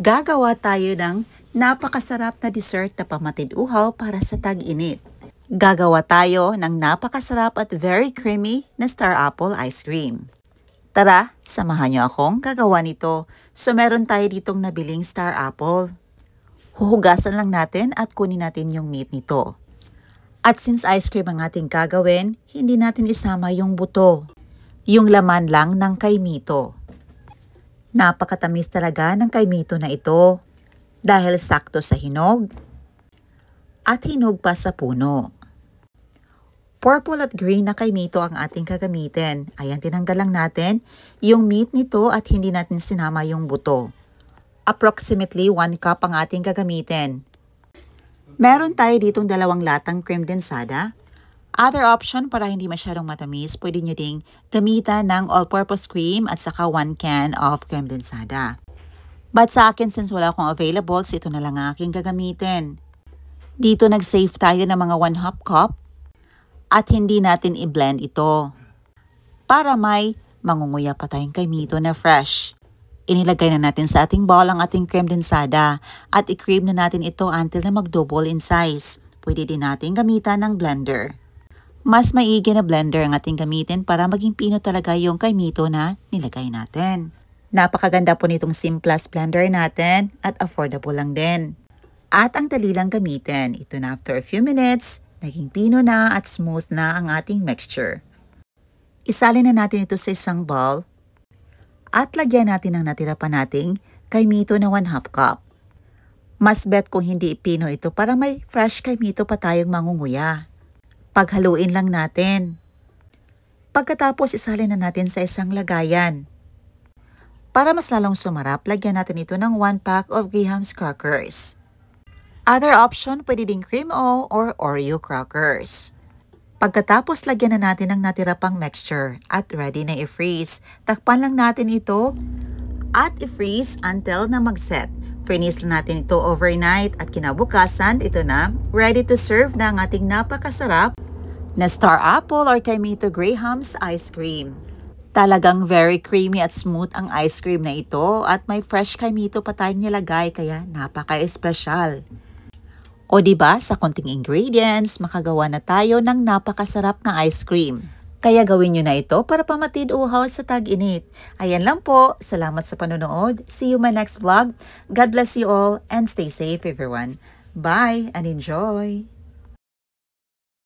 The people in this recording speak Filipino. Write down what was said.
Gagawa tayo ng napakasarap na dessert na pamatid-uhaw para sa tag-init. Gagawa tayo ng napakasarap at very creamy na star apple ice cream. Tara, samahan niyo akong gagawa nito. So meron tayo ditong nabiling star apple. Huhugasan lang natin at kunin natin yung meat nito. At since ice cream ang ating gagawin, hindi natin isama yung buto. Yung laman lang ng kaimito. Napakatamis talaga ng kaimito na ito dahil sakto sa hinog at hinog pa sa puno. Purple at green na kaimito ang ating gagamitin. Ayan, tinanggal lang natin yung meat nito at hindi natin sinama yung buto. Approximately 1 cup ang ating gagamitin. Meron tayo ditong 2 latang cream densada. Other option para hindi masyadong matamis, pwede nyo ding gamitan ng all-purpose cream at saka 1 can of cream densada. But sa akin, since wala akong available, ito na lang ang aking gagamitin. Dito nag-save tayo ng mga 1/2 cup at hindi natin i-blend ito para may mangunguya pa tayong kaimito na fresh. Inilagay na natin sa ating bowl ang ating cream densada at i-cream na natin ito until na mag-double in size. Pwede din natin gamitan ng blender. Mas maigi na blender ang ating gamitin para maging pino talaga yung kaimito na nilagay natin. Napakaganda po nitong Simplas blender natin at affordable lang din. At ang dali lang gamitin. Ito na after a few minutes, naging pino na at smooth na ang ating mixture. Isalin na natin ito sa isang bowl at lagyan natin ang natira pa nating kaimito na 1/2 cup. Mas bet kung hindi ipino ito para may fresh kaimito pa tayong mangunguya. Paghaluin lang natin. Pagkatapos isalin na natin sa isang lagayan. Para mas lalong sumarap, lagyan natin ito ng 1 pack of Graham's crackers. Other option, pwede ding cream o or Oreo crackers. Pagkatapos, lagyan na natin ang natira pang mixture at ready na i-freeze. Takpan lang natin ito at i-freeze until na mag-set. Freeze lang natin ito overnight at kinabukasan, ito na, ready to serve na ang ating napakasarap na star apple or kaimito Graham's ice cream. Talagang very creamy at smooth ang ice cream na ito at may fresh kaimito pa tayong nilagay kaya napaka-espesyal. O diba, sa konting ingredients, makagawa na tayo ng napakasarap na ice cream. Kaya gawin nyo na ito para pamatid-uhaw sa tag-init. Ayan lang po. Salamat sa panonood. See you in my next vlog. God bless you all and stay safe everyone. Bye and enjoy!